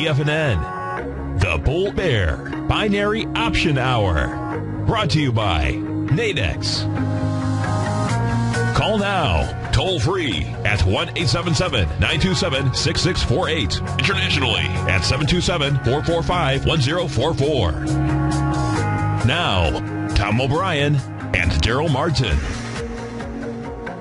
TFNN. The Bull Bear Binary Option Hour. Brought to you by Nadex. Call now. Toll free at 1-877-927-6648. Internationally at 727-445-1044. Now, Tom O'Brien and Darrell Martin.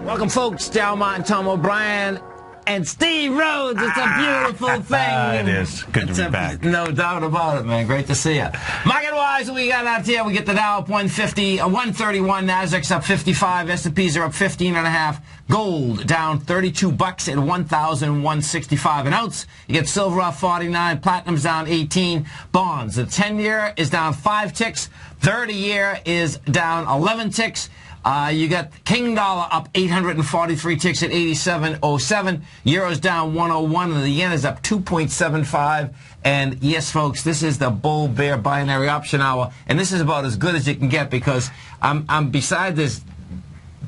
Welcome, folks. Darrell Martin, Tom O'Brien, and Steve Rhodes. It's a beautiful thing. It is. Good to be back. No doubt about it, man. Great to see you. Market-wise, we got out here. We get the Dow up 131, Nasdaq's up 55, S&Ps are up 15.5, gold down $32 at 1,165 an ounce. You get silver up 49, platinum's down 18, bonds. The 10-year is down 5 ticks, 30-year is down 11 ticks. You got King Dollar up 843 ticks at 87.07. Euro's down 101, and the yen is up 2.75. And yes, folks, this is the Bull Bear Binary Option Hour, and this is about as good as you can get because I'm beside this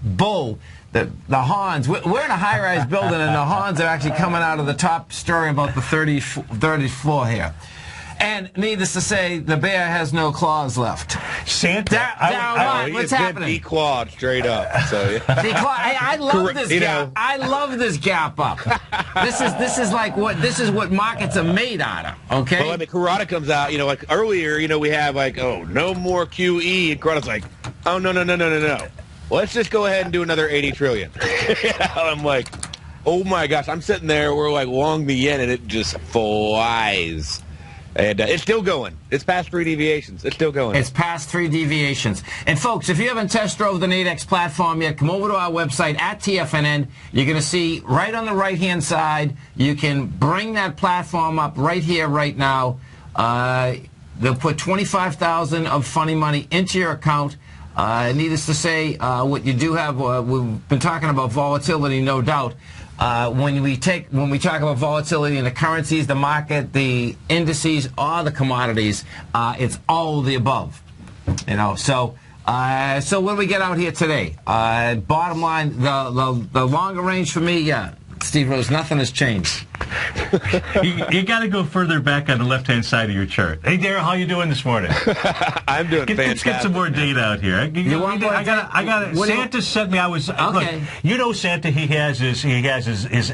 bull. The horns. We're in a high-rise building, and the horns are actually coming out of the top story about the 30th floor here. And needless to say, the bear has no claws left. Santa, what's happening? Declawed straight up. So yeah. I love this gap. I love this gap up. This is what markets are made out of. Okay. Well, I mean, Karada comes out. Like earlier, we have no more QE, and Karada's like, oh no. Let's just go ahead and do another 80 trillion. I'm like, oh my gosh, I'm sitting there. We're like long the yen, and it just flies. And it's still going. It's past 3 deviations. It's still going. It's past 3 deviations. And, folks, if you haven't test drove the Nadex platform yet, come over to our website at TFNN. You're going to see right on the right-hand side, you can bring that platform up right here, right now. They'll put $25,000 of funny money into your account. Needless to say, what you do have, we've been talking about volatility, no doubt. When we talk about volatility in the currencies, the market, the indices, or the commodities, it's all of the above. So what do we get out here today? Bottom line, the longer range for me, Steve Rose, nothing has changed. you got to go further back on the left-hand side of your chart. Hey, Darrell, how you doing this morning? I'm doing fantastic. Let's get some more data out here. I got it. Santa sent me. Okay. Look, Santa. He has his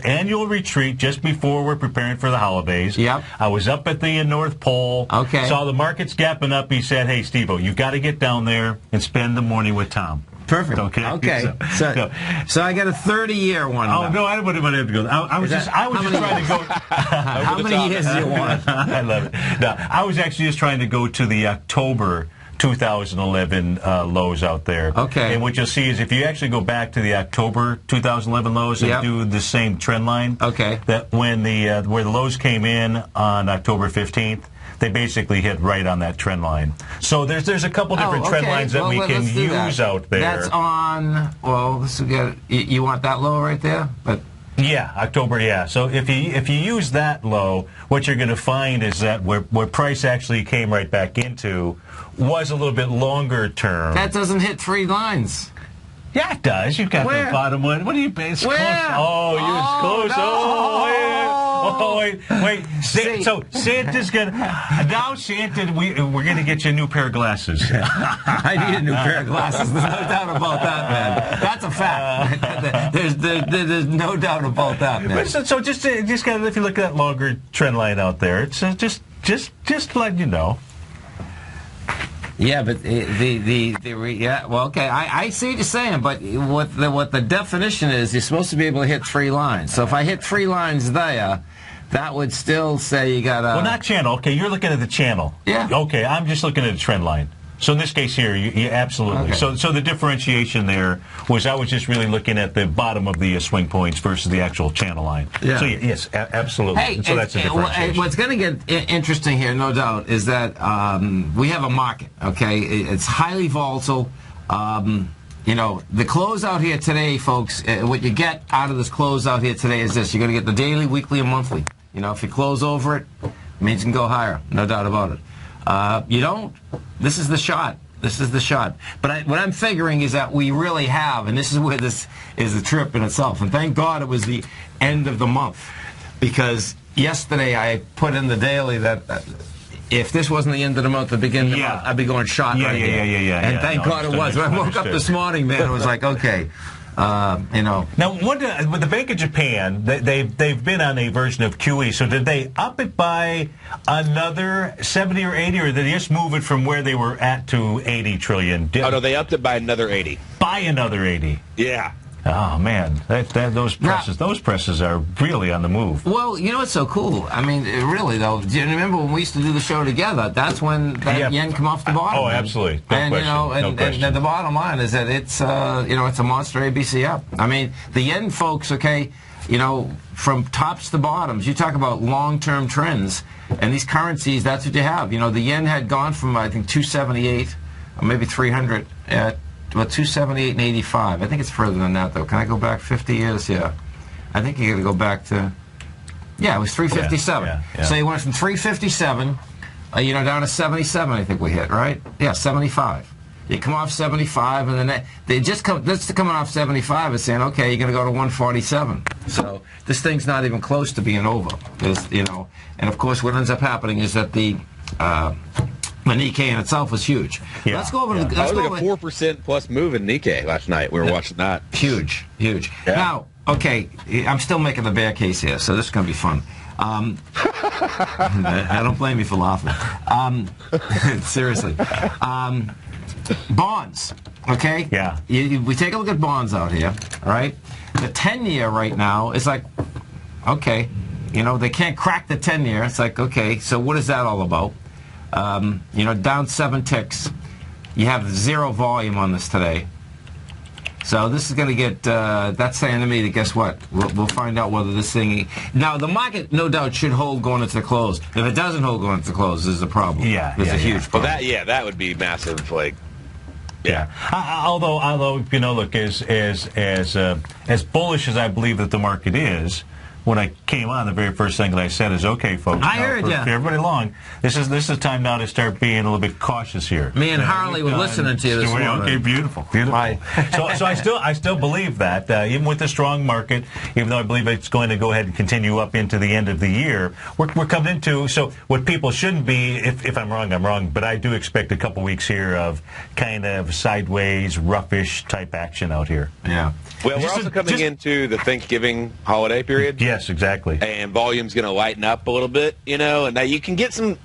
annual retreat just before we're preparing for the holidays. Yep. I was up at the North Pole. Okay. Saw the markets gapping up. He said, "Hey, Steve-O, you got to get down there and spend the morning with Tom." Perfect. Okay. So I got a 30-year one. Oh no, I wouldn't have to go. I was just trying to go. How many years do you want? I love it. No, I was actually just trying to go to the October 2011 lows out there. Okay. And what you'll see is if you actually go back to the October 2011 lows and do the same trend line. Okay. That when where the lows came in on October 15th. They basically hit right on that trend line. So there's a couple different trend lines that we can use out there. That's on. Well, this will get. You want that low right there, but. Yeah, October. Yeah. So if you use that low, what you're going to find is that where price actually came right back into was a little bit longer term. That doesn't hit 3 lines. Yeah, it does. You've got the bottom one. What are you based close? Oh, you're close. No. Oh, wait. So Santa's going to... Now, Santa, we're going to get you a new pair of glasses. I need a new pair of glasses. There's no doubt about that, man. That's a fact. There's no doubt about that, man. So just kind of, if you look at that longer trend line out there, it's just letting you know. Yeah, but okay. I see what you're saying, but what the definition is, you're supposed to be able to hit 3 lines. So if I hit 3 lines there, that would still say you got a... Well, not channel. Okay, you're looking at the channel. Yeah. Okay, I'm just looking at the trend line. So in this case here, you absolutely. Okay. So the differentiation there was I was just really looking at the bottom of the swing points versus the actual channel line. Yeah. So yes, absolutely. Hey, so that's the differentiation. What's going to get interesting here, no doubt, is that we have a market. Okay, it's highly volatile. The close out here today, folks. What you get out of this close out here today is this: you're going to get the daily, weekly, and monthly. If you close over it, it means you can go higher, no doubt about it. You don't. This is the shot. This is the shot. But what I'm figuring is that we really have, and this is where this is a trip in itself. And thank God it was the end of the month, because yesterday I put in the daily that if this wasn't the end of the month, the beginning of the month, I'd be going shot right here. And thank God it was. When I woke up this morning, man, it was like, okay. Now, with the Bank of Japan, they've been on a version of QE. So did they up it by another 70 or 80, or did they just move it from where they were at to 80 trillion? Oh no, they upped it by another 80. By another 80. Yeah. Oh man, those presses are really on the move. Well, you know what's so cool? I mean, really though. Do you remember when we used to do the show together? That's when that yen come off the bottom. Oh, absolutely. No question. And the bottom line is that it's it's a monster ABC up. I mean, the yen, folks. Okay, from tops to bottoms. You talk about long-term trends, and these currencies. That's what you have. The yen had gone from I think 278 or maybe 300 at. About 278 and 85. I think it's further than that, though. Can I go back 50 years? Yeah. I think you got to go back to... Yeah, it was 357. Yeah. So you went from 357, down to 77, I think we hit, right? Yeah, 75. You come off 75, and then they just coming off 75 is saying, okay, you're going to go to 147. So this thing's not even close to being over. And of course, what ends up happening is that the Nikkei in itself was huge. Yeah. Let's go over. That was like a 4% plus move in Nikkei last night. We were watching that. Huge. Yeah. Now, okay, I'm still making the bear case here, so this is going to be fun. I don't blame you for laughing. Seriously. Bonds, okay? Yeah. We take a look at bonds out here, all right? The 10-year right now is like, okay, they can't crack the 10-year. It's like, okay, so what is that all about? Down 7 ticks. You have zero volume on this today. So this is going to get, that's saying to me that guess what? We'll find out whether this thing... Now, the market, no doubt, should hold going into the close. If it doesn't hold going into the close, there's a problem. Yeah. There's a huge problem. Well, that would be massive, Yeah. Although look, as bullish as I believe that the market is, when I came on, the very first thing that I said is, okay, folks. I heard you. For everybody along, this is time now to start being a little bit cautious here. Me and Harley were listening to you this morning. Okay, beautiful. Right. So I still believe that even with the strong market, even though I believe it's going to go ahead and continue up into the end of the year, we're coming into. So what people shouldn't be, if I'm wrong, I'm wrong. But I do expect a couple weeks here of kind of sideways, roughish type action out here. Yeah. Well, we're also coming into the Thanksgiving holiday period. Yes, exactly. And volume's going to lighten up a little bit, and now you can get some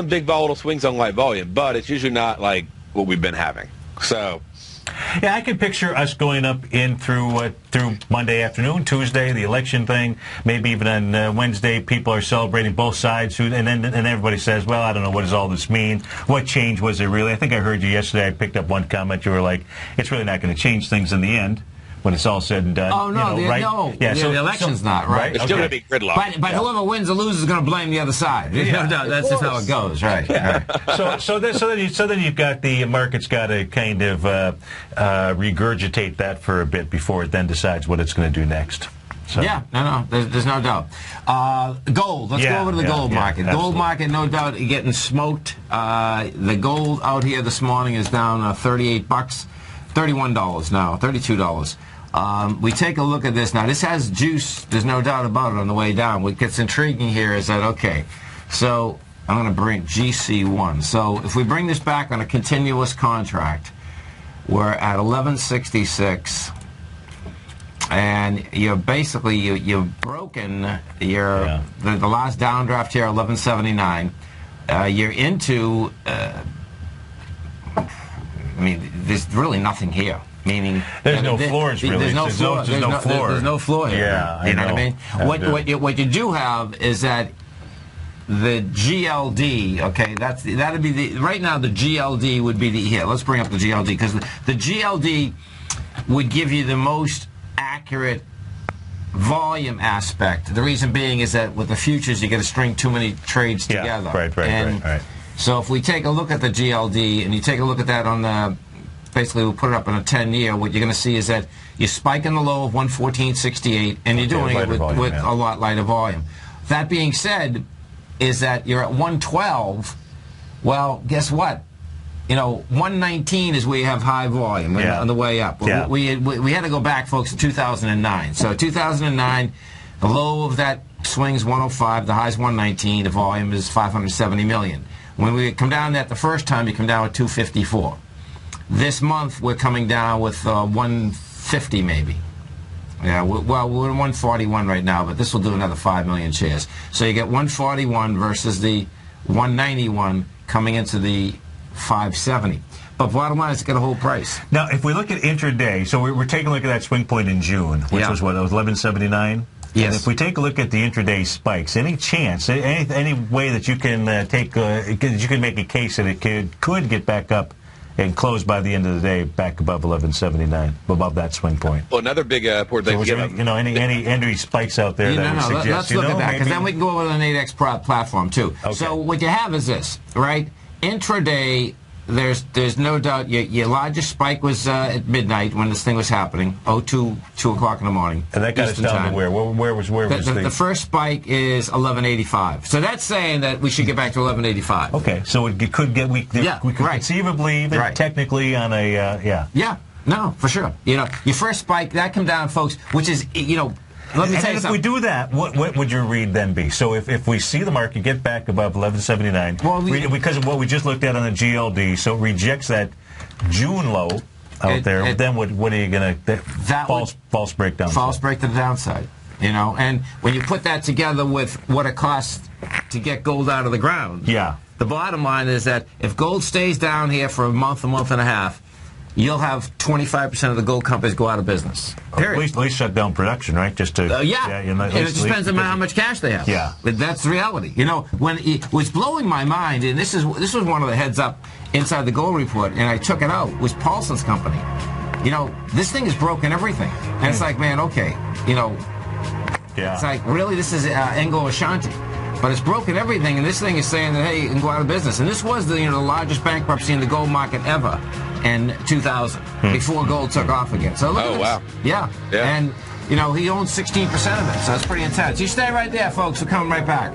big volatile swings on light volume, but it's usually not like what we've been having. So, yeah, I can picture us going up in through Monday afternoon, Tuesday, the election thing, maybe even on Wednesday. People are celebrating both sides, and then everybody says, "Well, I don't know, what does all this mean? What change was it really?" I think I heard you yesterday. I picked up one comment. You were like, "It's really not going to change things in the end." When it's all said and done. Oh, no, right? No. Yeah, the election's not, right? It's still going to be gridlock. But whoever wins or loses is going to blame the other side. Yeah, no, that's just how it goes, right? Yeah. Right. So then you've got the market's got to kind of regurgitate that for a bit before it then decides what it's going to do next. So. Yeah, no, there's no doubt. Gold, let's go over to the gold market. Absolutely. Gold market, no doubt, getting smoked. The gold out here this morning is down $38, $31 now, $32. We take a look at this. Now, this has juice. There's no doubt about it on the way down. What gets intriguing here is that, okay, so I'm going to bring GC1. So if we bring this back on a continuous contract, we're at 1166. And you're basically, you've broken the last downdraft here, 1179. You're into, there's really nothing here. Meaning there's no floors really. There's no floor. There's no floor here. Yeah, you know what I mean. What you do have is that the GLD. Okay, that'd be the right now. The GLD would be the here. Let's bring up the GLD because the GLD would give you the most accurate volume aspect. The reason being is that with the futures you get to string too many trades together. Right. So if we take a look at the GLD and you take a look at that on the basically we'll put it up on a 10-year, what you're going to see is that you're spiking the low of 114.68 and you're doing it with a lot lighter volume. That being said, is that you're at 112. Well, guess what? 119 is where you have high volume on the way up. We had to go back, folks, to 2009. So 2009, the low of that swings 105, the high's 119, the volume is 570 million. When we come down that the first time, you come down with 254. This month, we're coming down with 150 maybe. Yeah, well, we're 141 right now, but this will do another 5 million shares. So you get 141 versus the 191 coming into the 570. But bottom line is it's got a whole price. Now, if we look at intraday, so we're taking a look at that swing point in June, which was what, it was 1179? Yes. And if we take a look at the intraday spikes, any chance, any way that you can you can make a case that it could get back up and close by the end of the day back above 1179, above that swing point? Well, another big important thing. So any spikes out there that would suggest, let's look at that, because then we can go over to the Nadex platform too. Okay. So what you have is this, right? Intraday, there's no doubt your largest spike was at midnight when this thing was happening, 2 o'clock in the morning. And that got us down to where? Where was the first spike is 1185. So that's saying that we should get back to 1185. Okay, so it could get we could conceivably, even technically on a Yeah, no, for sure. Your first spike that come down, folks, which is Let me tell you something. If we do that, what would your read then be? So if we see the market get back above 1179, because of what we just looked at on the GLD, so it rejects that June low out there, then what are you going to... False breakdown. False break to the downside. And when you put that together with what it costs to get gold out of the ground, the bottom line is that if gold stays down here for a month and a half, you'll have 25% of the gold companies go out of business. Period. At least shut down production, right? Just to and it just depends on how much cash they have. Yeah, but that's the reality. When it was blowing my mind, and this was one of the heads up inside the gold report, and I took it out. Was Paulson's company? This thing has broken everything, and it's like, man, okay, it's like really this is Anglo Ashanti. But it's broken everything, and this thing is saying that, hey, you can go out of business. And this was the largest bankruptcy in the gold market ever in 2000, before gold took off again. So look at this. Wow. Yeah. And, he owns 16% of it, so it's pretty intense. You stay right there, folks. We're coming right back.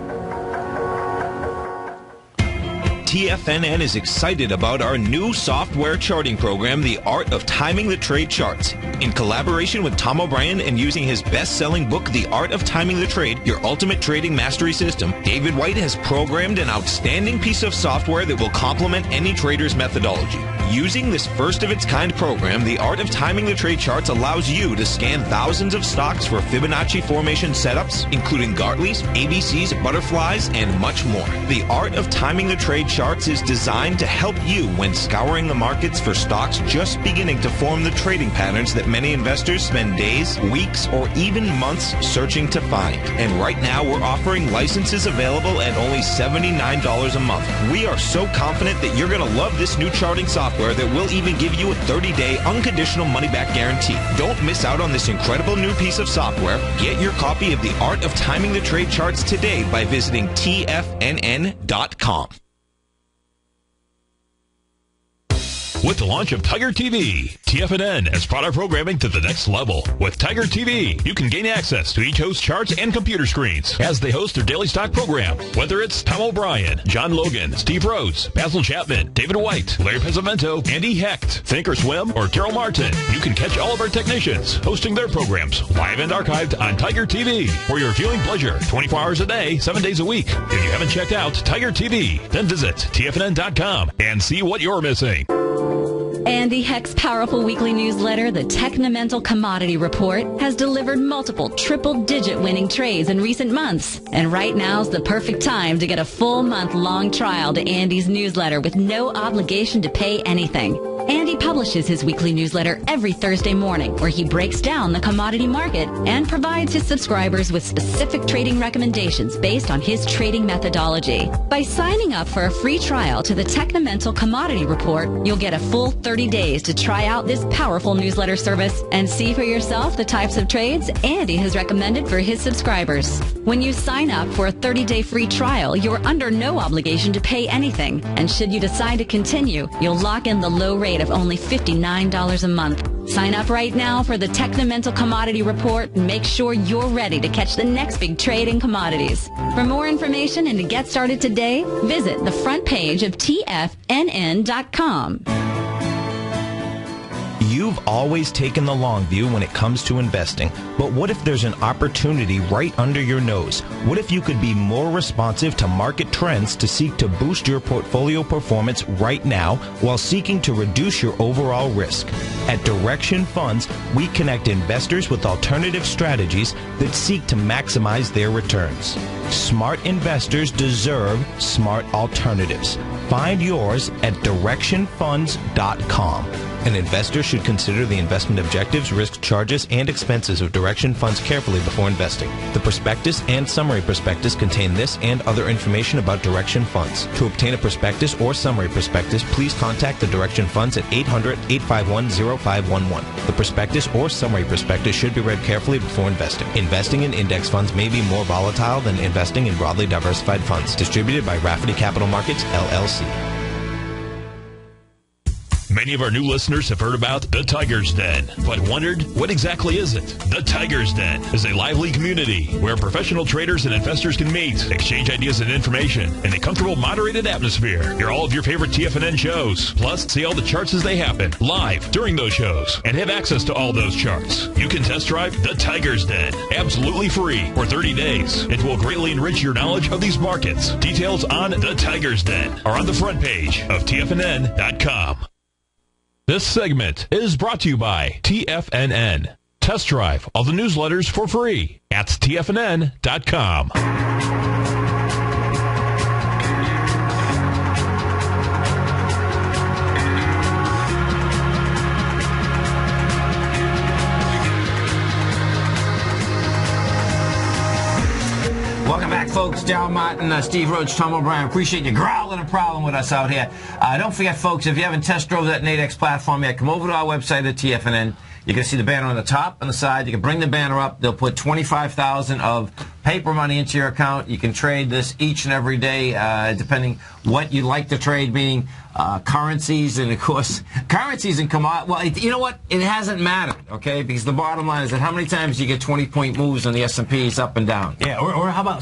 TFNN is excited about our new software charting program, The Art of Timing the Trade Charts. In collaboration with Tom O'Brien and using his best-selling book, The Art of Timing the Trade, Your Ultimate Trading Mastery System, David White has programmed an outstanding piece of software that will complement any trader's methodology. Using this first-of-its-kind program, The Art of Timing the Trade Charts allows you to scan thousands of stocks for Fibonacci formation setups, including Gartleys, ABCs, butterflies, and much more. The Art of Timing the Trade Charts is designed to help you when scouring the markets for stocks just beginning to form the trading patterns that many investors spend days, weeks, or even months searching to find. And right now, we're offering licenses available at only $79 a month. We are so confident that you're going to love this new charting software that will even give you a 30-day unconditional money-back guarantee. Don't miss out on this incredible new piece of software. Get your copy of The Art of Timing the Trade Charts today by visiting TFNN.com. With the launch of Tiger TV, TFNN has brought our programming to the next level. With Tiger TV, you can gain access to each host's charts and computer screens as they host their daily stock program. Whether it's Tom O'Brien, John Logan, Steve Rhodes, Basil Chapman, David White, Larry Pesavento, Andy Hecht, Thinkorswim, or Darrell Martin, you can catch all of our technicians hosting their programs live and archived on Tiger TV for your viewing pleasure 24 hours a day, 7 days a week. If you haven't checked out Tiger TV, then visit TFNN.com and see what you're missing. Andy Hecht's powerful weekly newsletter, the Technomental Commodity Report, has delivered multiple triple-digit winning trades in recent months. And right now's the perfect time to get a full month-long trial to Andy's newsletter with no obligation to pay anything. Andy publishes his weekly newsletter every Thursday morning, where he breaks down the commodity market and provides his subscribers with specific trading recommendations based on his trading methodology. By signing up for a free trial to the Technomental Commodity Report, you'll get a full 30 days to try out this powerful newsletter service and see for yourself the types of trades Andy has recommended for his subscribers. When you sign up for a 30-day free trial, you're under no obligation to pay anything. And should you decide to continue, you'll lock in the low rate of only $59 a month. Sign up right now for the Technomental Commodity Report and make sure you're ready to catch the next big trade in commodities. For more information and to get started today, visit the front page of TFNN.com. You You've always taken the long view when it comes to investing, but what if there's an opportunity right under your nose? What if you could be more responsive to market trends to seek to boost your portfolio performance right now while seeking to reduce your overall risk? At Direction Funds, we connect investors with alternative strategies that seek to maximize their returns. Smart investors deserve smart alternatives. Find yours at directionfunds.com. An investor should consider the investment objectives, risk charges, and expenses of Direction Funds carefully before investing. The prospectus and summary prospectus contain this and other information about Direction Funds. To obtain a prospectus or summary prospectus, please contact the Direction Funds at 800-851-0511. The prospectus or summary prospectus should be read carefully before investing. Investing in index funds may be more volatile than investing in broadly diversified funds. Distributed by Rafferty Capital Markets, LLC. Many of our new listeners have heard about the Tiger's Den, but wondered, what exactly is it? The Tiger's Den is a lively community where professional traders and investors can meet, exchange ideas and information in a comfortable, moderated atmosphere. Hear all of your favorite TFNN shows, plus see all the charts as they happen, live during those shows, and have access to all those charts. You can test drive the Tiger's Den, absolutely free, for 30 days. It will greatly enrich your knowledge of these markets. Details on the Tiger's Den are on the front page of TFNN.com. This segment is brought to you by TFNN. Test drive all the newsletters for free at TFNN.com. Welcome back, folks. Darrell Martin, Steve Rhodes, Tom O'Brien. Appreciate you growling and prowling with us out here. Don't forget, folks, if you haven't test drove that Nadex platform yet, come over to our website at TFNN. You can see the banner on the top and the side. You can bring the banner up. They'll put $25,000 of paper money into your account. You can trade this each and every day, depending what you like to trade, meaning currencies and, of course, currencies and commodities. Well, you know what? It hasn't mattered, okay? Because the bottom line is that how many times do you get 20-point moves on the S&Ps up and down? Yeah, or how about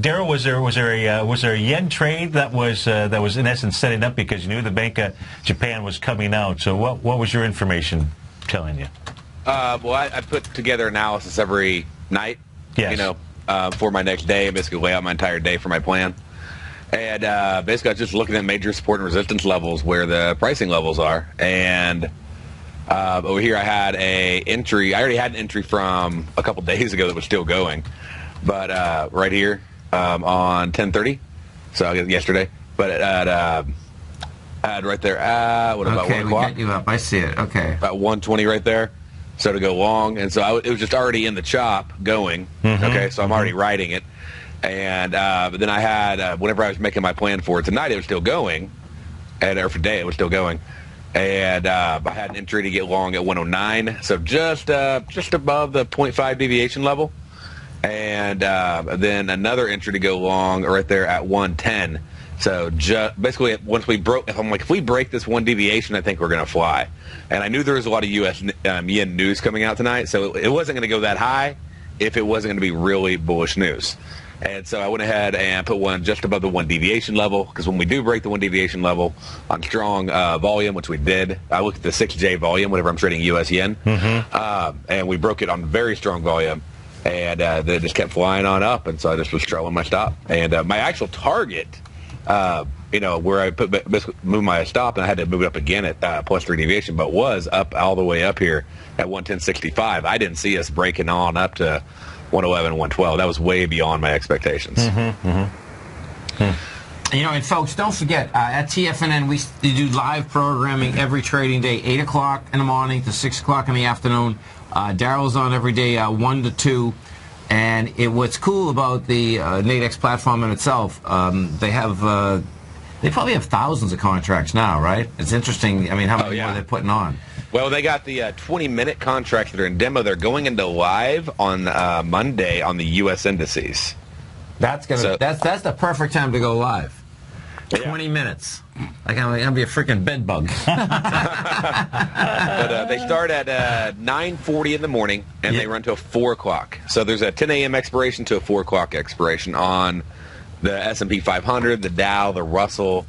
Darrell, was there a yen trade that was in essence setting up because you knew the Bank of Japan was coming out? So what was your information telling you? Well, I put together analysis every night. Yes. For my next day, basically lay out my entire day for my plan. And basically, I was just looking at major support and resistance levels where the pricing levels are. And over here, I had a entry. I already had an entry from a couple days ago that was still going. But right here on 10:30, so I guess yesterday. But I had right there, what about 1 o'clock? Okay, we got you up. I see it. Okay. About 120 right there. So to go long. And so it was just already in the chop going. Mm-hmm. Okay, so I'm already writing it. And but then I had, whenever I was making my plan for tonight, it was still going. Or for day, it was still going. And I had an entry to get long at 109. So just above the 0.5 deviation level. And then another entry to go long right there at 110. So basically, once we broke, if we break this one deviation, I think we're going to fly. And I knew there was a lot of U.S. yen news coming out tonight, so it wasn't going to go that high if it wasn't going to be really bullish news. And so I went ahead and put one just above the one deviation level, because when we do break the one deviation level on strong volume, which we did, I looked at the 6J volume whenever I'm trading U.S. yen, and we broke it on very strong volume. And they just kept flying on up, and so I just was trailing my stop. And my actual target, where I move my stop, and I had to move it up again at +3 deviation, but was up all the way up here at 110.65. I didn't see us breaking on up to 111, 112. That was way beyond my expectations. And folks, don't forget, at TFNN, we do live programming every trading day, 8 o'clock in the morning to 6 o'clock in the afternoon. Darrell's on every day, 1 to 2. And what's cool about the Nadex platform in itself, they probably have thousands of contracts now, right? It's interesting. I mean, how many more they're putting on? Well, they got the 20-minute contracts that are in demo. They're going into live on Monday on the U.S. indices. That's the perfect time to go live. 20 minutes. I'm gonna be a freaking bed bug. But they start at 9:40 in the morning, and they run till 4 o'clock. So there's a 10 a.m. expiration to a 4 o'clock expiration on the S&P 500, the Dow, the Russell,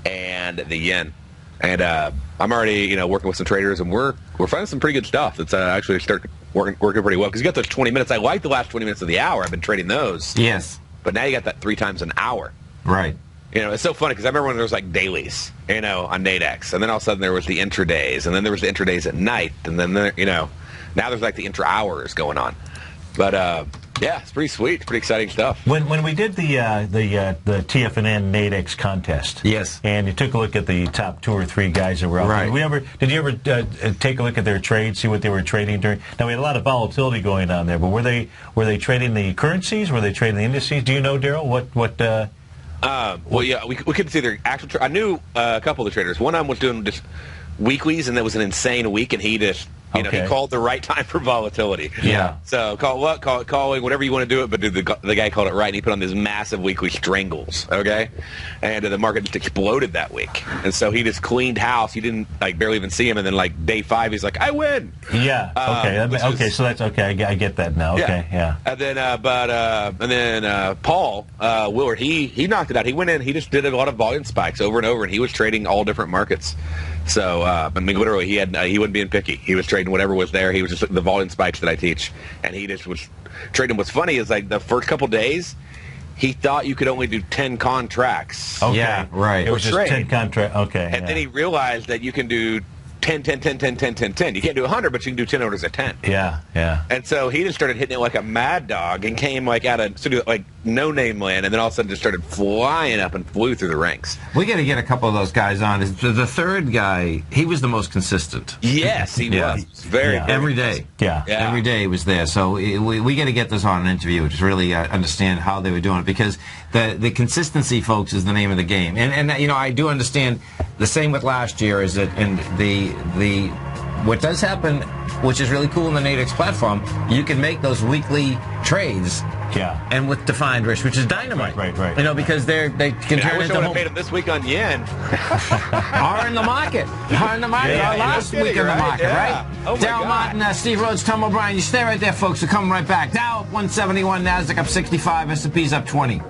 and the yen. And I'm already, working with some traders, and we're finding some pretty good stuff that's actually starting working pretty well. Because you got those 20 minutes. I like the last 20 minutes of the hour. I've been trading those. Yes. But now you got that 3 times an hour. Right. It's so funny because I remember when there was like dailies, on Nadex, and then all of a sudden there was the intradays, and then there was the intradays at night, and then now there's like the intra hours going on. But yeah, it's pretty sweet, pretty exciting stuff. When we did the TFNN Nadex contest, yes, and you took a look at the top 2 or 3 guys that were out there. Did you ever take a look at their trades, see what they were trading during? Now we had a lot of volatility going on there, but were they trading the currencies? Were they trading the indices? Do you know, Darrell? What? Well, yeah, we couldn't see their actual. I knew a couple of the traders. One of them was doing just weeklies, and that was an insane week, and he just. He called the right time for volatility. Yeah. So call it calling, whatever you want to do it, but dude, the guy called it right, and he put on these massive weekly strangles, okay? And the market just exploded that week. And so he just cleaned house. You didn't, barely even see him, and then, day 5, he's like, I win! Yeah, okay. So that's okay. I get that now. Okay, yeah. And then, Paul Willard, he knocked it out. He went in, he just did a lot of volume spikes over and over, and he was trading all different markets. So, literally, he wasn't being picky. He was trading whatever was there. He was just the volume spikes that I teach, and he just was trading. What's funny is, the first couple days, he thought you could only do 10 contracts. Okay. Yeah, right. It was just 10 contracts. Okay. And then he realized that you can do 10, 10, 10, 10, 10, 10, 10. You can't do 100, but you can do 10 orders at 10. Yeah. And so he just started hitting it like a mad dog and came out of studio, no-name land, and then all of a sudden just started flying up and flew through the ranks. We got to get a couple of those guys on. The third guy, he was the most consistent. Yes, he was. Very every day. Yeah. Every day he was there. So we got to get this on an interview to really understand how they were doing it, because the consistency, folks, is the name of the game. And I do understand the same with last year is that, and what does happen, which is really cool in the Nadex platform, you can make those weekly trades. Yeah. And with defined risk, which is dynamite. Right. Because they can turn I wish into I would have made them this week on yen. Are in the market. Last week in the market, right? Oh my Darrell God. Martin, Steve Rhodes, Tom O'Brien. You stay right there, folks. We're coming right back. Dow up 171, Nasdaq up 65, S&P's up 20.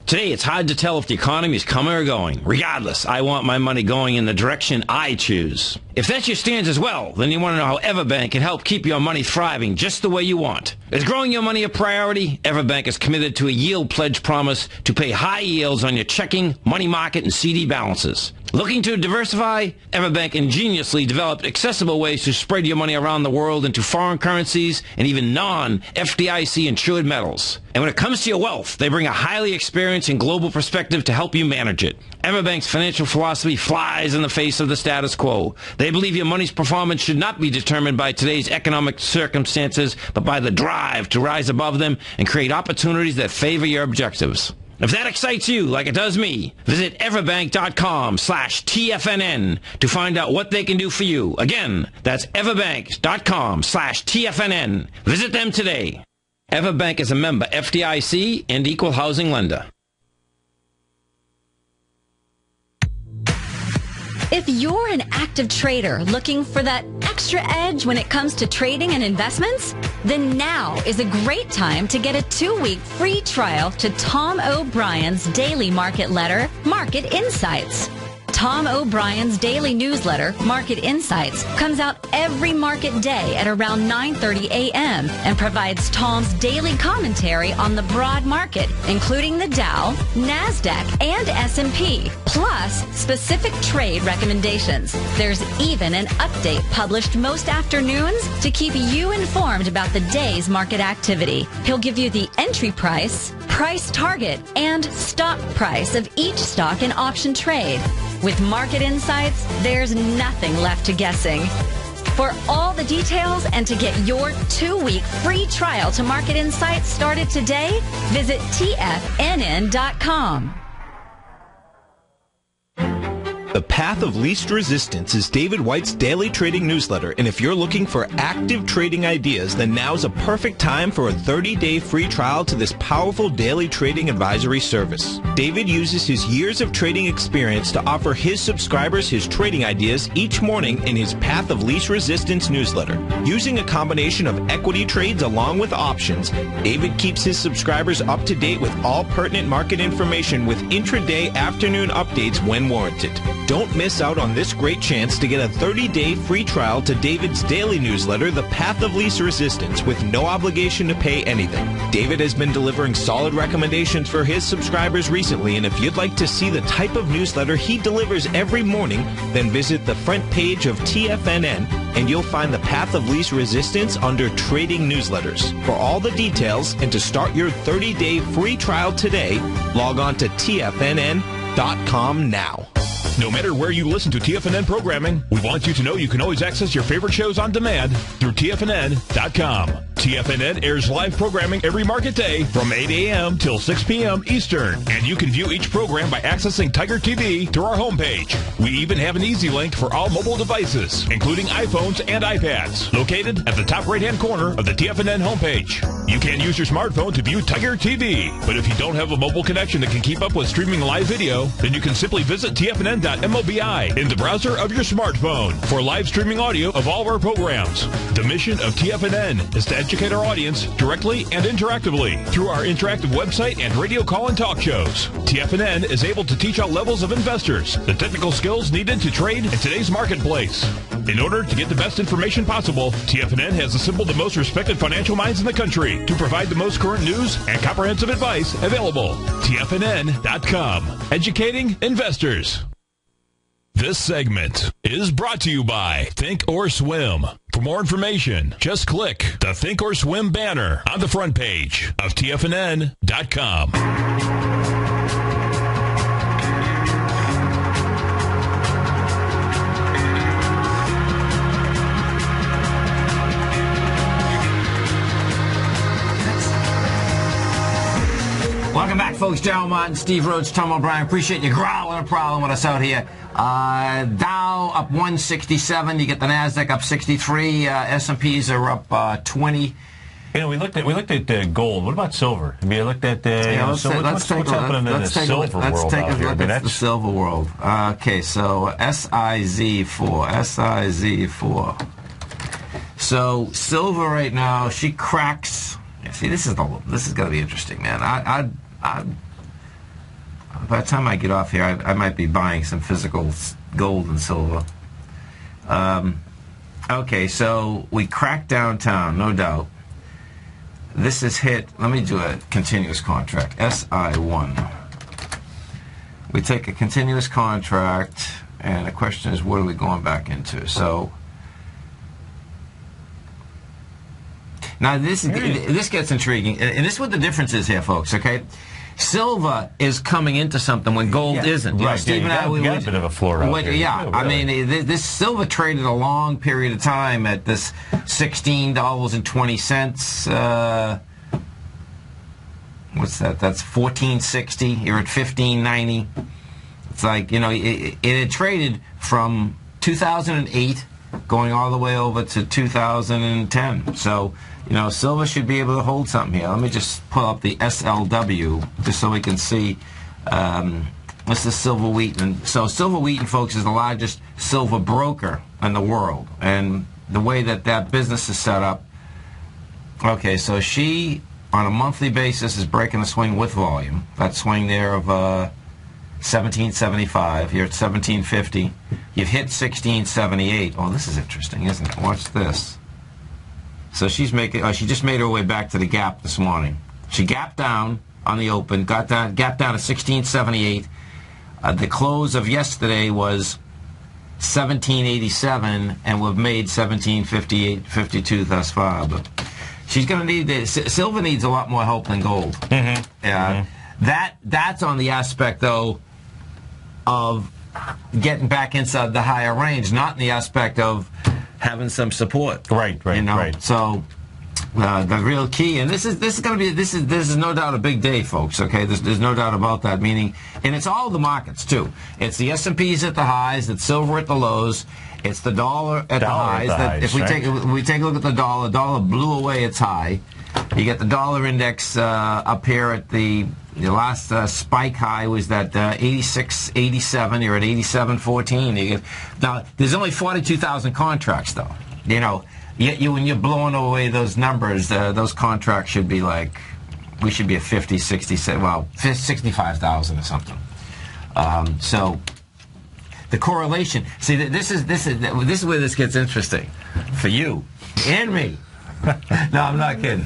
Today, it's hard to tell if the economy is coming or going. Regardless, I want my money going in the direction I choose. If that's your stance as well, then you want to know how Everbank can help keep your money thriving just the way you want. Is growing your money a priority? Everbank is committed to a yield pledge promise to pay high yields on your checking, money market, and CD balances. Looking to diversify? Everbank ingeniously developed accessible ways to spread your money around the world into foreign currencies and even non-FDIC insured metals. And when it comes to your wealth, they bring a highly experienced and global perspective to help you manage it. Everbank's financial philosophy flies in the face of the status quo. They believe your money's performance should not be determined by today's economic circumstances, but by the drive to rise above them and create opportunities that favor your objectives. If that excites you like it does me, visit everbank.com/TFNN to find out what they can do for you. Again, that's everbank.com/TFNN. Visit them today. Everbank is a member FDIC and equal housing lender. If you're an active trader looking for that extra edge when it comes to trading and investments, then now is a great time to get a 2-week free trial to Tom O'Brien's daily market letter, Market Insights. Tom O'Brien's daily newsletter, Market Insights, comes out every market day at around 9:30 a.m. and provides Tom's daily commentary on the broad market, including the Dow, Nasdaq, and S&P, plus specific trade recommendations. There's even an update published most afternoons to keep you informed about the day's market activity. He'll give you the entry price, price target, and stop price of each stock and option trade. With Market Insights, there's nothing left to guessing. For all the details and to get your 2-week free trial to Market Insights started today, visit TFNN.com. The Path of Least Resistance is David White's daily trading newsletter, and if you're looking for active trading ideas, then now's a perfect time for a 30-day free trial to this powerful daily trading advisory service. David uses his years of trading experience to offer his subscribers his trading ideas each morning in his Path of Least Resistance newsletter. Using a combination of equity trades along with options, David keeps his subscribers up to date with all pertinent market information with intraday afternoon updates when warranted. Don't miss out on this great chance to get a 30-day free trial to David's daily newsletter, The Path of Least Resistance, with no obligation to pay anything. David has been delivering solid recommendations for his subscribers recently, and if you'd like to see the type of newsletter he delivers every morning, then visit the front page of TFNN, and you'll find The Path of Least Resistance under Trading Newsletters. For all the details and to start your 30-day free trial today, log on to TFNN.com now. No matter where you listen to TFNN programming, we want you to know you can always access your favorite shows on demand through TFNN.com. TFNN airs live programming every market day from 8 a.m. till 6 p.m. Eastern, and you can view each program by accessing Tiger TV through our homepage. We even have an easy link for all mobile devices, including iPhones and iPads, located at the top right-hand corner of the TFNN homepage. You can use your smartphone to view Tiger TV, but if you don't have a mobile connection that can keep up with streaming live video, then you can simply visit TFNN.mobi in the browser of your smartphone for live streaming audio of all of our programs. The mission of TFNN is to educate our audience directly and interactively through our interactive website and radio call and talk shows. TFNN is able to teach all levels of investors the technical skills needed to trade in today's marketplace. In order to get the best information possible, TFNN has assembled the most respected financial minds in the country to provide the most current news and comprehensive advice available. TFNN.com. Educating investors. This segment is brought to you by Think or Swim. For more information, just click the Think or Swim banner on the front page of TFNN.com. Welcome back, folks. Darrell Martin, Steve Rhodes, Tom O'Brien. Appreciate you growling a problem with us out here. Dow up 167. You get the Nasdaq up 63. S&Ps are up 20. You know, we looked at gold. What about silver? Have you looked at silver? What's happening in the silver world out here? That's the silver world. Okay, so SIZ4. So silver right now, she cracks. See, this is going to be interesting, man. By the time I get off here, I might be buying some physical gold and silver. Okay, so we cracked downtown, no doubt. This is hit. Let me do a continuous contract. SI1. We take a continuous contract, and the question is, what are we going back into? So now this gets intriguing, and this is what the difference is here, folks. Okay. Silver is coming into something when gold isn't. Right. Steve and I, we got a bit of a floor out here. Yeah, really. I mean, this silver traded a long period of time at this $16.20. What's that? That's $14.60. You're at $15.90. It's like, you know, it had traded from 2008 going all the way over to 2010. So, you know, silver should be able to hold something here. Let me just pull up the SLW just so we can see. This is Silver Wheaton. So Silver Wheaton, folks, is the largest silver broker in the world. And the way that business is set up, okay, so she, on a monthly basis, is breaking the swing with volume. That swing there of 1775. You're at 1750. You've hit 1678. Oh, this is interesting, isn't it? Watch this. So she's making. She just made her way back to the gap this morning. She gapped down on the open, gapped down to 1678. The close of yesterday was 1787, and we've made 1758.52 thus far. But she's going to need this. Silver needs a lot more help than gold. That's on the aspect though of getting back inside the higher range, not in the aspect of having some support. Right. You know? Right. So the real key, and this is going to be this is no doubt a big day, folks. Okay, there's no doubt about that. Meaning, and it's all the markets too. It's the S&Ps at the highs, it's silver at the lows, it's the dollar at the highs. If we take a look at the dollar blew away its high. You get the dollar index up here at the last spike high was that 86.87. You're at 87.14. Now there's only 42,000 contracts though. Yet when you're blowing away those numbers, those contracts should be like, we should be at 50, 60, well, 65,000 or something. So the correlation. See, this is where this gets interesting for you and me. No, I'm not kidding.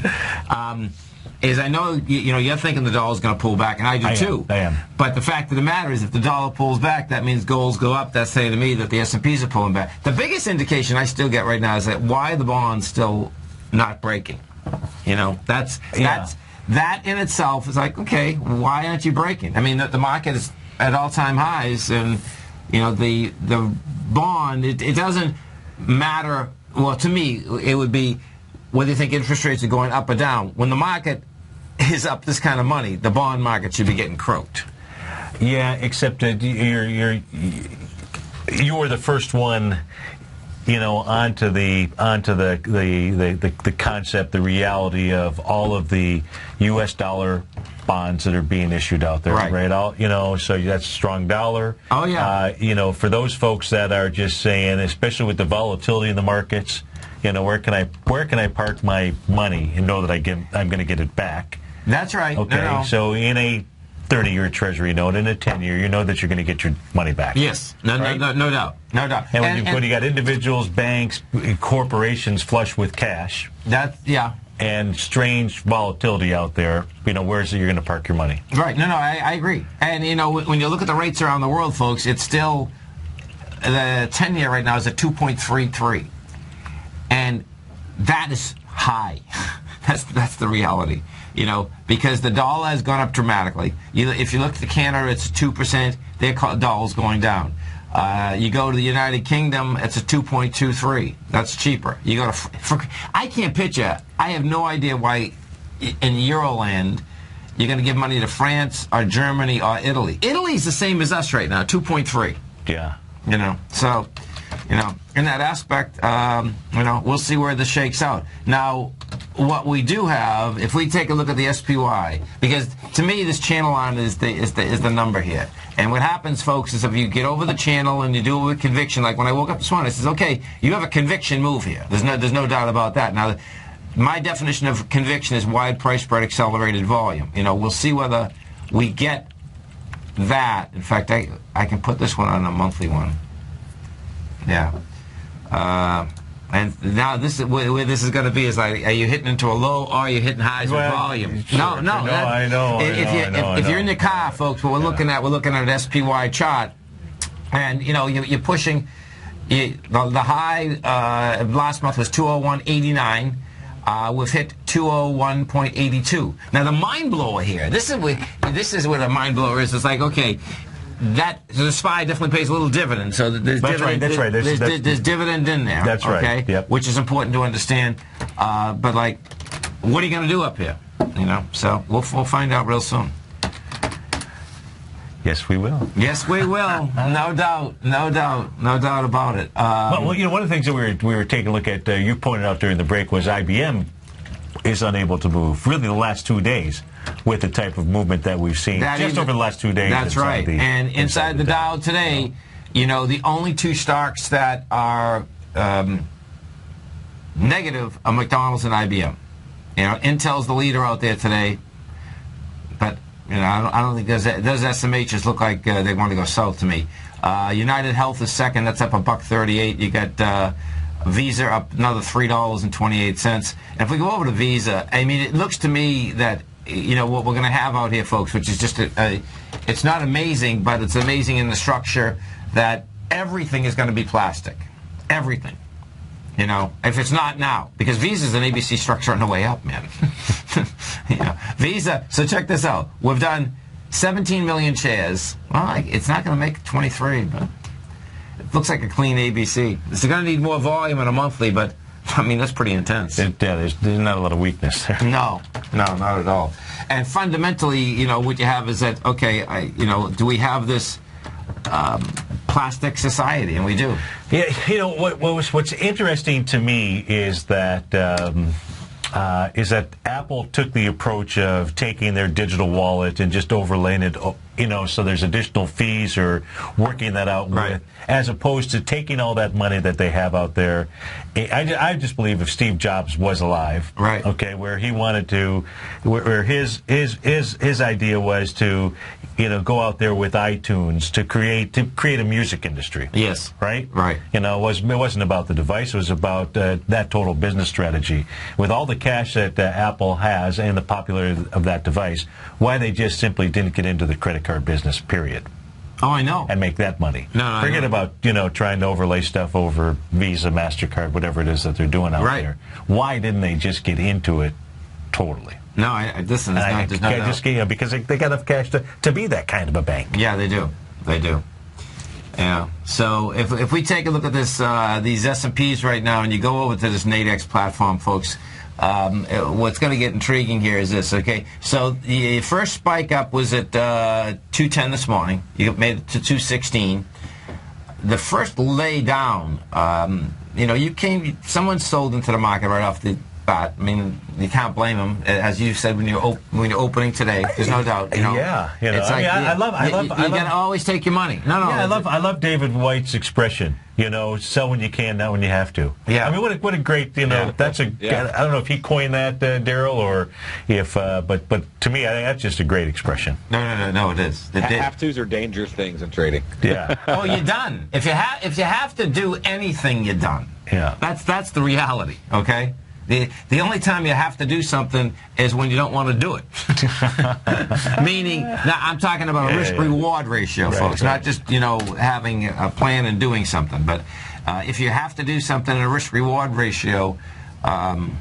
Is I know you're thinking the dollar's going to pull back, and I do too. I am. But the fact of the matter is, if the dollar pulls back, that means golds go up. That's saying to me that the S&Ps are pulling back. The biggest indication I still get right now is that why the bond's still not breaking. That in itself is like, okay, why aren't you breaking? I mean, the market is at all-time highs, and the bond. It doesn't matter. Well, to me, it would be whether you think interest rates are going up or down. When the market is up this kind of money, the bond market should be getting croaked. Yeah, except that you're the first one, onto the concept, the reality of all of the U.S. dollar bonds that are being issued out there, right? So that's a strong dollar. Oh yeah. For those folks that are just saying, especially with the volatility in the markets, where can I park my money and know that I'm going to get it back? That's right. Okay, no. So in a 30-year Treasury note, in a 10-year, you know that you're going to get your money back. Yes, no doubt. And when you got individuals, banks, corporations flush with cash, and strange volatility out there, where's it you're going to park your money? Right. No, I agree. And when you look at the rates around the world, folks, it's still the 10-year right now is at 2.33. And that is high. That's the reality, because the dollar has gone up dramatically. If you look at the Canada, it's 2%. Their dollar's going down. You go to the United Kingdom, it's a 2.23. That's cheaper. You go to I can't picture. I have no idea why in Euroland you're going to give money to France or Germany or Italy. Italy's the same as us right now, 2.3. Yeah. So. In that aspect, we'll see where this shakes out. Now, what we do have, if we take a look at the SPY, because to me this channel line is the number here. And what happens, folks, is if you get over the channel and you do it with conviction, like when I woke up this morning, I says, okay, you have a conviction move here. There's no doubt about that. Now, my definition of conviction is wide price spread, accelerated volume. We'll see whether we get that. In fact, I can put this one on a monthly one. Yeah. And now this is where this is going to be is like, are you hitting into a low or are you hitting highs with volume? Sure. I know. If you're in your car, folks, we're looking at an SPY chart, and you're pushing. The high last month was 201.89. We've hit 201.82. Now the mind blower here. This is what a mind blower is. It's like, okay. The SPY definitely pays a little dividend, so there's dividend. That's right. There's dividend in there. That's right. Okay, yep. Which is important to understand. But what are you going to do up here? So we'll find out real soon. Yes, we will. Yes, we will. No doubt about it. One of the things that we were taking a look at, you pointed out during the break, was IBM is unable to move really the last 2 days with the type of movement that we've seen over the last 2 days. That's right. And inside the Dow today, the only two stocks that are negative are McDonald's and IBM. Intel's the leader out there today, but I don't think those SMHs look like they want to go south to me. United Health is second. That's up $1.38. You got Visa up another $3.28. And if we go over to Visa, I mean, it looks to me that what we're going to have out here, folks, which is just it's not amazing, but it's amazing in the structure that everything is going to be plastic. Everything. If it's not now, because Visa's an ABC structure on the way up, man. Visa. So check this out. We've done 17 million shares. Well, it's not going to make 23, but it looks like a clean ABC. It's going to need more volume in a monthly, but I mean, that's pretty intense. There's not a lot of weakness there. No, not at all. And fundamentally, what you have is that, okay, do we have this plastic society? And we do. Yeah, what's interesting to me is that Apple took the approach of taking their digital wallet and just overlaying it, so there's additional fees or working that out with, as opposed to taking all that money that they have out there. I just believe if Steve Jobs was alive, okay, where he wanted to, where his idea was to, go out there with iTunes to create a music industry. Yes. Right? Right. It wasn't about the device. It was about that total business strategy. With all the cash that Apple has and the popularity of that device, why they just simply didn't get into the credit card business, period. Oh, I know. And make that money. No, Forget about, trying to overlay stuff over Visa, MasterCard, whatever it is that they're doing out there. Why didn't they just get into it totally? No, because they got enough cash to be that kind of a bank. Yeah, they do. They do. Yeah. So if we take a look at this, these S&Ps right now, and you go over to this Nadex platform, folks, what's going to get intriguing here is this, okay? So the first spike up was at 210 this morning. You made it to 216. The first lay down, someone sold into the market right off the bat. I mean, you can't blame them, as you said when you're opening today. There's no doubt. Yeah, it's like, I love. You gotta always take your money. No. Yeah, I love David White's expression. Sell when you can, not when you have to. Yeah. I mean, what a great. That's a. Yeah. I don't know if he coined that, Darrell, or if. But to me, I think that's just a great expression. No. It is. Have-tos are dangerous things in trading. Yeah. Oh, you're done. If you have to do anything, you're done. Yeah. That's the reality. Okay. The only time you have to do something is when you don't want to do it. Meaning, now I'm talking about a risk-reward ratio, folks, not just, having a plan and doing something. But if you have to do something in a risk-reward ratio, and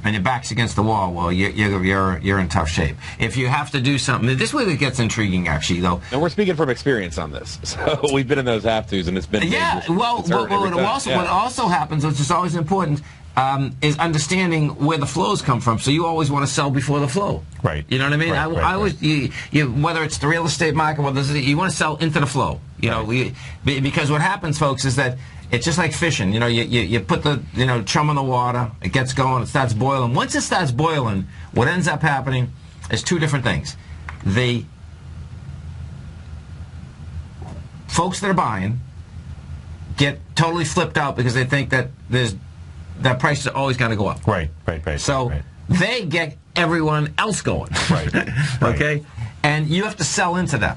your back's against the wall, well, you're in tough shape. If you have to do something, this way it gets intriguing, actually, though. And we're speaking from experience on this, so we've been in those have-tos, and it's been what also happens, which is always important, is understanding where the flows come from. So you always want to sell before the flow. Right. You know what I mean? I always, whether it's the real estate market, you want to sell into the flow. Because what happens, folks, is that it's just like fishing. You put the chum in the water, it gets going, it starts boiling. Once it starts boiling, what ends up happening is two different things. The folks that are buying get totally flipped out because they think that that price is always going to go up. Right. So they get everyone else going. Right. Okay? And you have to sell into that.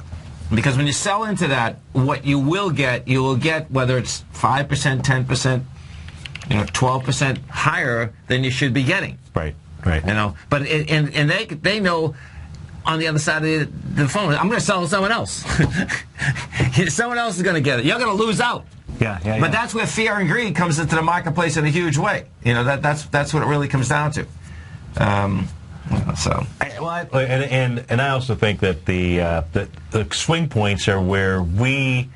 Because when you sell into that, what you will get whether it's 5%, 10%, 12% higher than you should be getting. Right. But and they know on the other side of the phone, I'm going to sell to someone else. Someone else is going to get it. You're going to lose out. Yeah. But that's where fear and greed comes into the marketplace in a huge way. That's what it really comes down to. And I also think that the swing points are where we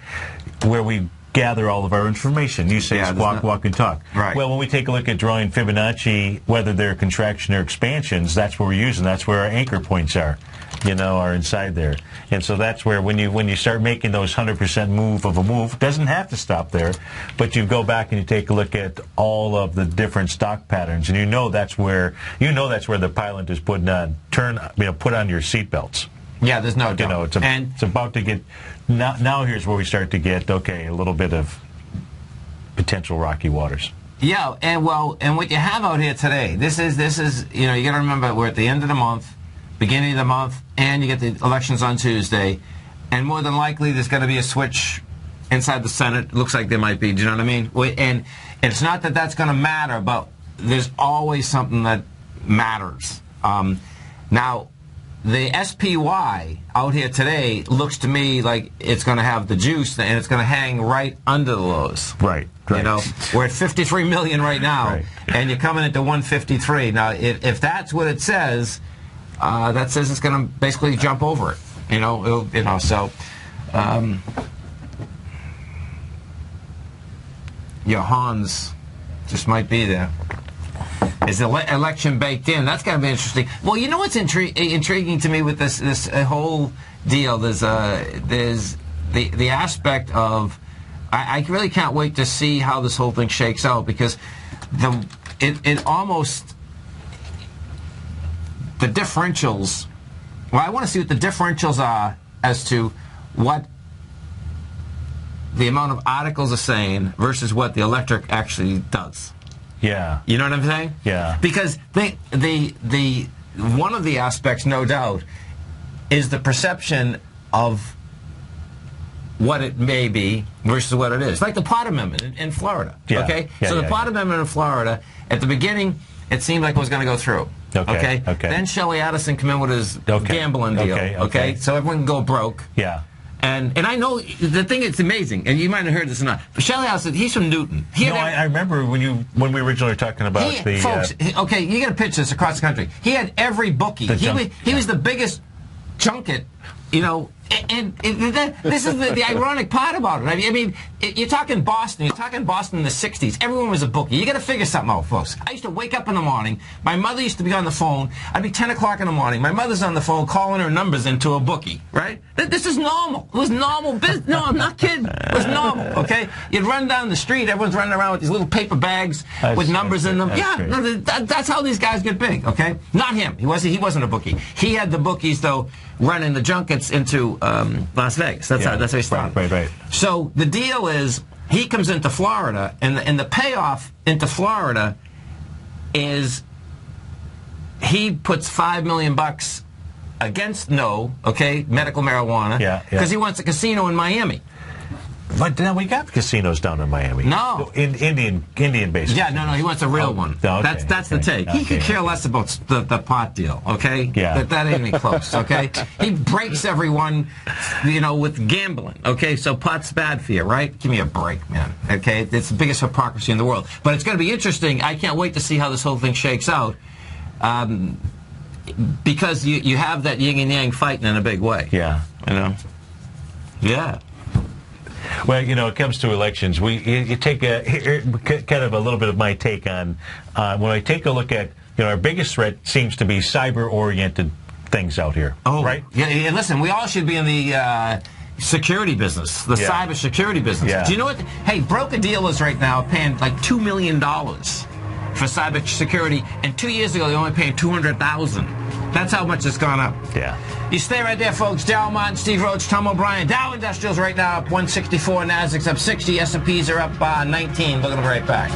gather all of our information. You say squawk, walk, and talk. Right. Well, when we take a look at drawing Fibonacci, whether they're contraction or expansions, that's what we're using. That's where our anchor points are inside there. And so that's where when you start making those 100% move of a move, it doesn't have to stop there, but you go back and you take a look at all of the different stock patterns, and that's where the pilot is put on your seatbelts. Yeah, there's no doubt. It's about to get now. Here's where we start to get a little bit of potential rocky waters. Yeah, and what you have out here today, this is you got to remember we're at the end of the month, beginning of the month, and you get the elections on Tuesday, and more than likely there's going to be a switch inside the Senate. It looks like there might be. Do you know what I mean? And it's not that that's going to matter, but there's always something that matters. Now, the SPY out here today looks to me like it's going to have the juice, and it's going to hang right under the lows. Right. We're at 53 million right now, and you're coming into 153. Now, if that's what it says, that says it's going to basically jump over it. So. Your Hans Just might be there. Is the election baked in? That's going to be interesting. Well, you know what's intriguing to me with this whole deal? There's the aspect of I really can't wait to see how this whole thing shakes out, because it almost, the differentials. Well, I want to see what the differentials are as to what the amount of articles are saying versus what the electric actually does. Yeah. You know what I'm saying? Yeah. Because the one of the aspects, no doubt, is the perception of what it may be versus what it is. Like the Plot Amendment in Florida. Yeah. Okay? Yeah, so the Plot Amendment in Florida, at the beginning, it seemed like it was going to go through. Okay. Then Shelley Addison came in with his gambling deal. Okay. So everyone can go broke. Yeah. And I know the thing, it's amazing, and you might have heard this or not, but Shelley Addison, he's from Newton. I remember when we originally were talking about folks, okay, you got to pitch this across the country. He had every bookie. He was the biggest junket, you know, and this is the ironic part about it. I mean, you're talking Boston. You're talking Boston in the 60s. Everyone was a bookie. You got to figure something out, folks. I used to wake up in the morning. My mother used to be on the phone. I'd be 10 o'clock in the morning. My mother's on the phone calling her numbers into a bookie, right? This is normal. It was normal business. No, I'm not kidding. It was normal, okay? You'd run down the street. Everyone's running around with these little paper bags with numbers in them. That's how these guys get big, okay? Not him. He wasn't a bookie. He had the bookies, though, running the junkets into Las Vegas. That's how he started. Right. So the deal is, he comes into Florida, and the payoff into Florida is he puts $5 million against medical marijuana, because he wants a casino in Miami. But now we got casinos down in Miami. No. Indian bases. Yeah, no, he wants a real one. Okay, that's the take. He could care less about the pot deal, okay? Yeah. That ain't even close, okay? He breaks everyone, you know, with gambling, okay? So pot's bad for you, right? Give me a break, man, okay? It's the biggest hypocrisy in the world. But it's going to be interesting. I can't wait to see how this whole thing shakes out, because you have that yin and yang fighting in a big way. Yeah. You know? Yeah. Well, you know, it comes to elections. You take kind of a little bit of my take on when I take a look at, you know, our biggest threat seems to be cyber-oriented things out here. Oh, right. Yeah. Listen, we all should be in the security business, the cyber security business. Yeah. Do you know what? Hey, broker dealers right now are paying like $2 million for cyber security, and 2 years ago they were only paying $200,000. That's how much it's gone up. Yeah. You stay right there, folks. Darrell Martin, Steve Rhodes, Tom O'Brien. Dow Industrials right now up 164. Nasdaq's up 60. S&Ps are up 19. We're going to be right back.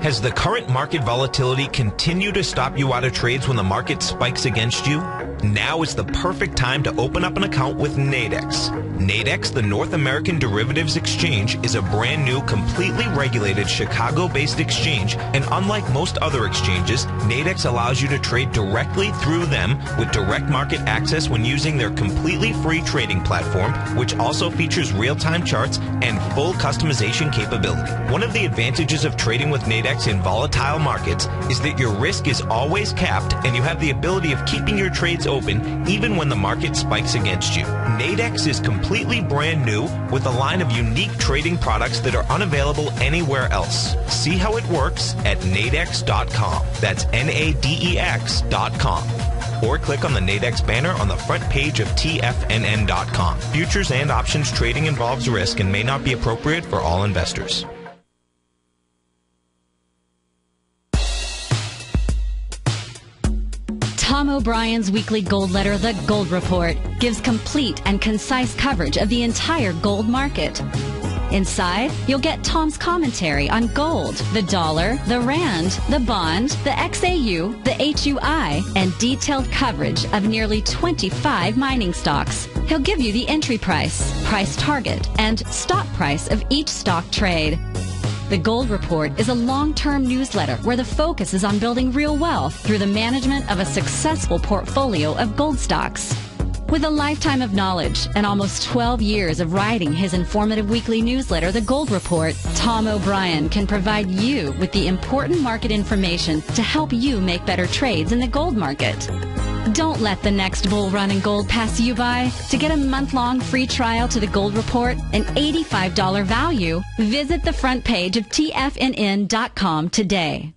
Has the current market volatility continued to stop you out of trades when the market spikes against you? Now is the perfect time to open up an account with Nadex. Nadex, the North American Derivatives Exchange, is a brand new, completely regulated Chicago-based exchange, and unlike most other exchanges, Nadex allows you to trade directly through them with direct market access when using their completely free trading platform, which also features real-time charts and full customization capability. One of the advantages of trading with Nadex in volatile markets is that your risk is always capped and you have the ability of keeping your trades open even when the market spikes against you. Nadex is completely brand new with a line of unique trading products that are unavailable anywhere else. See how it works at nadex.com. That's Nadex.com. Or click on the Nadex banner on the front page of TFNN.com. Futures and options trading involves risk and may not be appropriate for all investors. Tom O'Brien's weekly gold letter, The Gold Report, gives complete and concise coverage of the entire gold market. Inside, you'll get Tom's commentary on gold, the dollar, the rand, the bond, the XAU, the HUI, and detailed coverage of nearly 25 mining stocks. He'll give you the entry price, price target, and stop price of each stock trade. The Gold Report is a long-term newsletter where the focus is on building real wealth through the management of a successful portfolio of gold stocks. With a lifetime of knowledge and almost 12 years of writing his informative weekly newsletter, The Gold Report, Tom O'Brien can provide you with the important market information to help you make better trades in the gold market. Don't let the next bull run in gold pass you by. To get a month-long free trial to the Gold Report, an $85 value, visit the front page of TFNN.com today.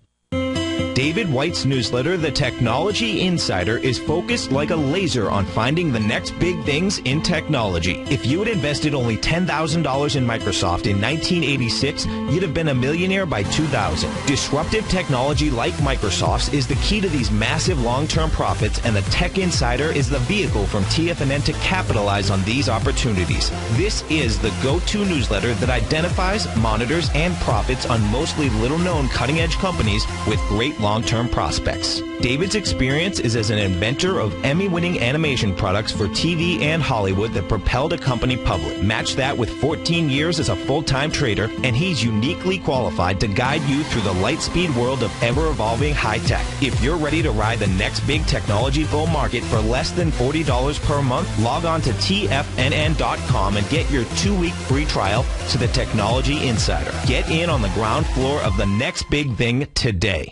David White's newsletter, The Technology Insider, is focused like a laser on finding the next big things in technology. If you had invested only $10,000 in Microsoft in 1986, you'd have been a millionaire by 2000. Disruptive technology like Microsoft's is the key to these massive long-term profits, and the Tech Insider is the vehicle from TFNN to capitalize on these opportunities. This is the go-to newsletter that identifies, monitors, and profits on mostly little-known cutting-edge companies with great long-term prospects. David's experience is as an inventor of Emmy-winning animation products for TV and Hollywood that propelled a company public. Match that with 14 years as a full-time trader, and he's uniquely qualified to guide you through the light-speed world of ever-evolving high-tech. If you're ready to ride the next big technology bull market for less than $40 per month, log on to TFNN.com and get your 2-week free trial to the Technology Insider. Get in on the ground floor of the next big thing today.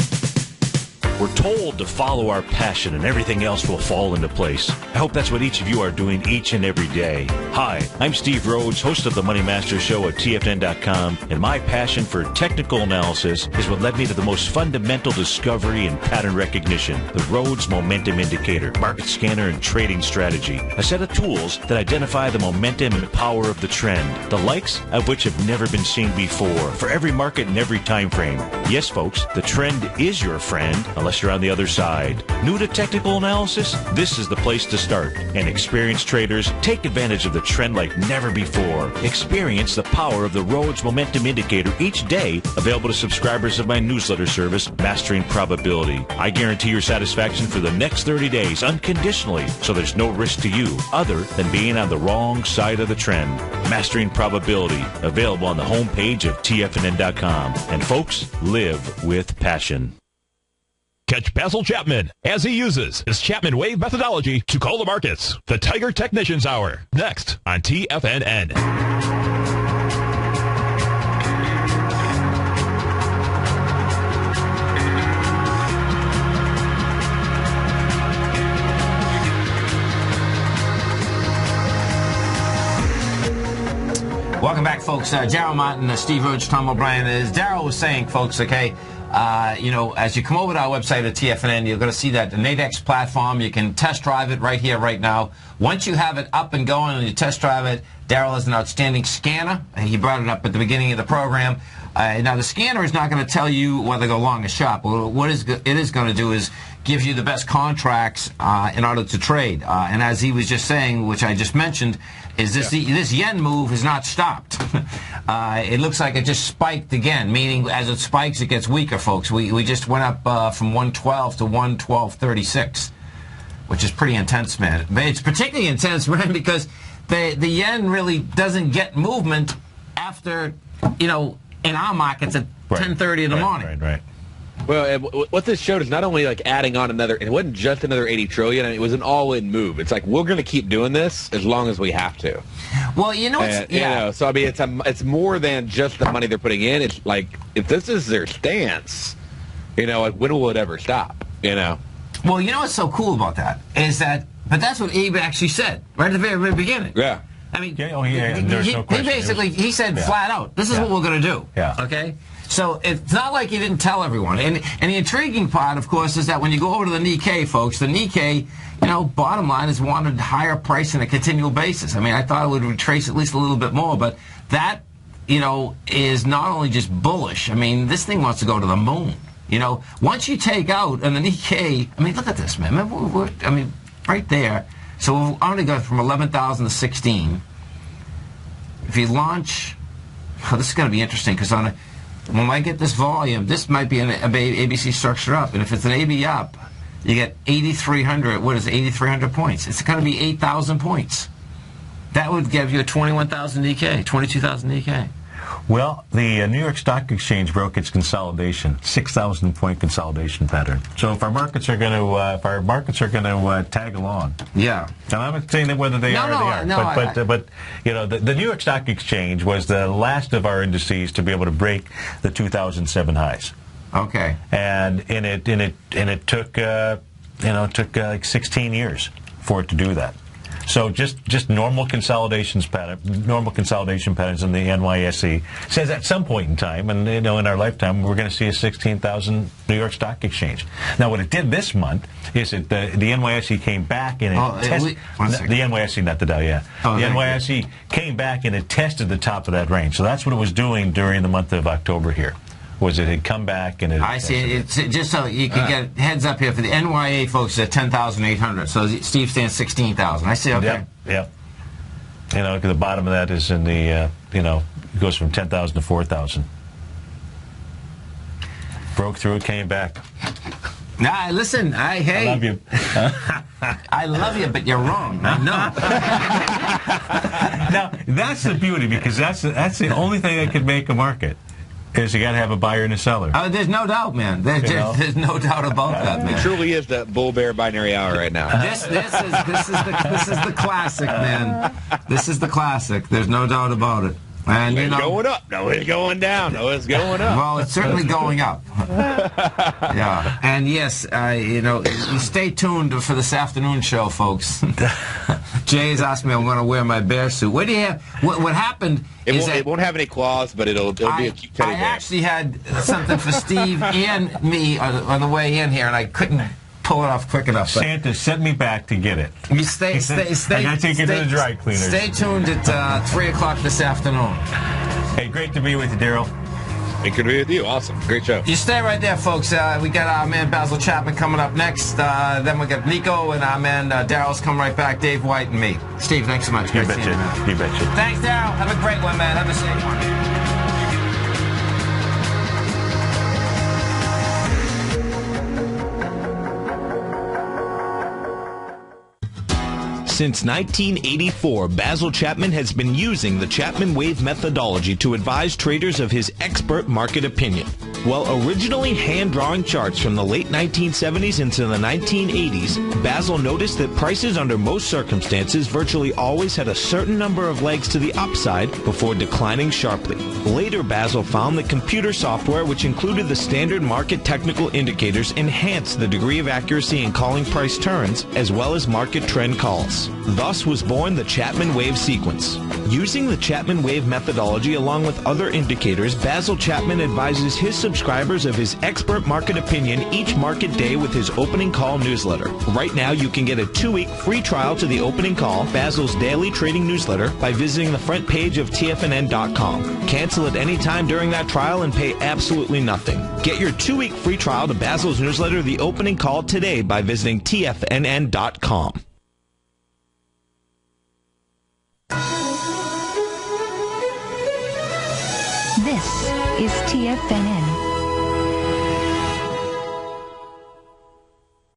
We're told to follow our passion and everything else will fall into place. I hope that's what each of you are doing each and every day. Hi, I'm Steve Rhodes, host of the Money Master Show at TFNN.com, and my passion for technical analysis is what led me to the most fundamental discovery in pattern recognition, the Rhodes Momentum Indicator, market scanner, and trading strategy, a set of tools that identify the momentum and power of the trend, the likes of which have never been seen before, for every market and every time frame. Yes, folks, the trend is your friend, unless you're on the other side. New to technical analysis? This is the place to start. And experienced traders, take advantage of the trend like never before. Experience the power of the Rhodes Momentum Indicator each day, available to subscribers of my newsletter service, Mastering Probability. I guarantee your satisfaction for the next 30 days unconditionally, so there's no risk to you other than being on the wrong side of the trend. Mastering Probability, available on the homepage of TFNN.com. And folks, live with passion. Catch Basil Chapman as he uses his Chapman Wave methodology to call the markets. The Tiger Technicians Hour, next on TFNN. Welcome back, folks. Darrell Martin, Steve Rhodes, Tom O'Brien. As Darrell was saying, folks, okay, as you come over to our website at TFNN, you're going to see that the Nadex platform. You can test drive it right here, right now. Once you have it up and going and you test drive it, Darrell is an outstanding scanner. And he brought it up at the beginning of the program. Now, the scanner is not going to tell you whether to go long or short. What it is going to do is give you the best contracts in order to trade. And as he was just saying, which I just mentioned, is this yen move has not stopped. It looks like it just spiked again, meaning as it spikes, it gets weaker, folks. We just went up from 112 to 112.36, which is pretty intense, man. But it's particularly intense, man, because the yen really doesn't get movement after, in our markets at 10:30 in the morning. Right. Well, what this showed is not only like adding on another, it wasn't just another 80 trillion. I mean, it was an all-in move. It's like we're going to keep doing this as long as we have to. Well, so I mean, it's more than just the money they're putting in. It's like if this is their stance, like when will it ever stop? Well, what's so cool about that is that, but that's what Abe actually said right at the very, very beginning. Yeah. I mean, there's no question. He said flat out, this is what we're going to do. Yeah. Okay? So it's not like he didn't tell everyone. And the intriguing part, of course, is that when you go over to the Nikkei, folks, the Nikkei, bottom line is wanted higher price on a continual basis. I mean, I thought it would retrace at least a little bit more, but that, is not only just bullish. I mean, this thing wants to go to the moon. Once you take out, and the Nikkei, I mean, look at this, man. Right there. So we've only got from 11,000 to 16. If you launch, this is going to be interesting because when I get this volume, this might be an ABC structure up, and if it's an AB up, you get 8,300. What is it, 8,300 points? It's going to be 8,000 points. That would give you a 21,000 Nikkei, 22,000 Nikkei. Well, the New York Stock Exchange broke its consolidation, 6,000-point consolidation pattern. So if our markets are going to tag along, yeah. And I'm not saying that whether they are or they aren't, but the New York Stock Exchange was the last of our indices to be able to break the 2007 highs. Okay. And it took it took like 16 years for it to do that. So just normal consolidation patterns in the NYSE says at some point in time, and in our lifetime, we're going to see a 16,000 New York Stock Exchange. Now, what it did this month is that the NYSE came back and the NYSE, not the Dow, yeah. The NYSE came back and it tested the top of that range. So that's what it was doing during the month of October here. Was it had come back and it... I see. It's just so you can get heads up here for the NYA folks at 10,800. So Steve stands 16,000. I see. Okay. Yep. The bottom of that is in the it goes from 10,000 to 4,000. Broke through it, came back. Nah, listen. Hey. I love you. I love you, but you're wrong. I know. Now that's the beauty, because that's the only thing that could make a market. Is you got to have a buyer and a seller. There's no doubt, man. There's no doubt about that, man. It truly is the bull-bear binary hour right now. This is the classic, man. This is the classic. There's no doubt about it. And it's going up. No, it's going down. No, it's going up. Well, it's certainly going up. Yeah. And yes, you stay tuned for this afternoon show, folks. Jay's asked me I'm going to wear my bear suit. What do you have? What happened? It won't have any claws, but it'll be a cute teddy bear. I actually had something for Steve and me on the way in here, and I couldn't pull it off quick enough. Santa sent me back to get it. You stay. I got to take it to the dry cleaners. Stay tuned at 3 o'clock this afternoon. Hey, great to be with you, Darrell. It could be with you. Awesome. Great show. You stay right there, folks. We got our man Basil Chapman coming up next. Then we got Nico and our man Darrell's coming right back. Dave White and me. Steve, thanks so much. You betcha. You betcha. Thanks, Darrell. Have a great one, man. Have a safe one. Since 1984, Basil Chapman has been using the Chapman Wave methodology to advise traders of his expert market opinion. While originally hand-drawing charts from the late 1970s into the 1980s, Basil noticed that prices under most circumstances virtually always had a certain number of legs to the upside before declining sharply. Later, Basil found that computer software, which included the standard market technical indicators, enhanced the degree of accuracy in calling price turns, as well as market trend calls. Thus was born the Chapman Wave sequence. Using the Chapman Wave methodology along with other indicators, Basil Chapman advises his subscribers of his expert market opinion each market day with his opening call newsletter. Right now, you can get a 2-week free trial to the opening call, Basil's daily trading newsletter, by visiting the front page of TFNN.com. Cancel at any time during that trial and pay absolutely nothing. Get your 2-week free trial to Basil's newsletter, The Opening Call, today by visiting TFNN.com. This is TFNN.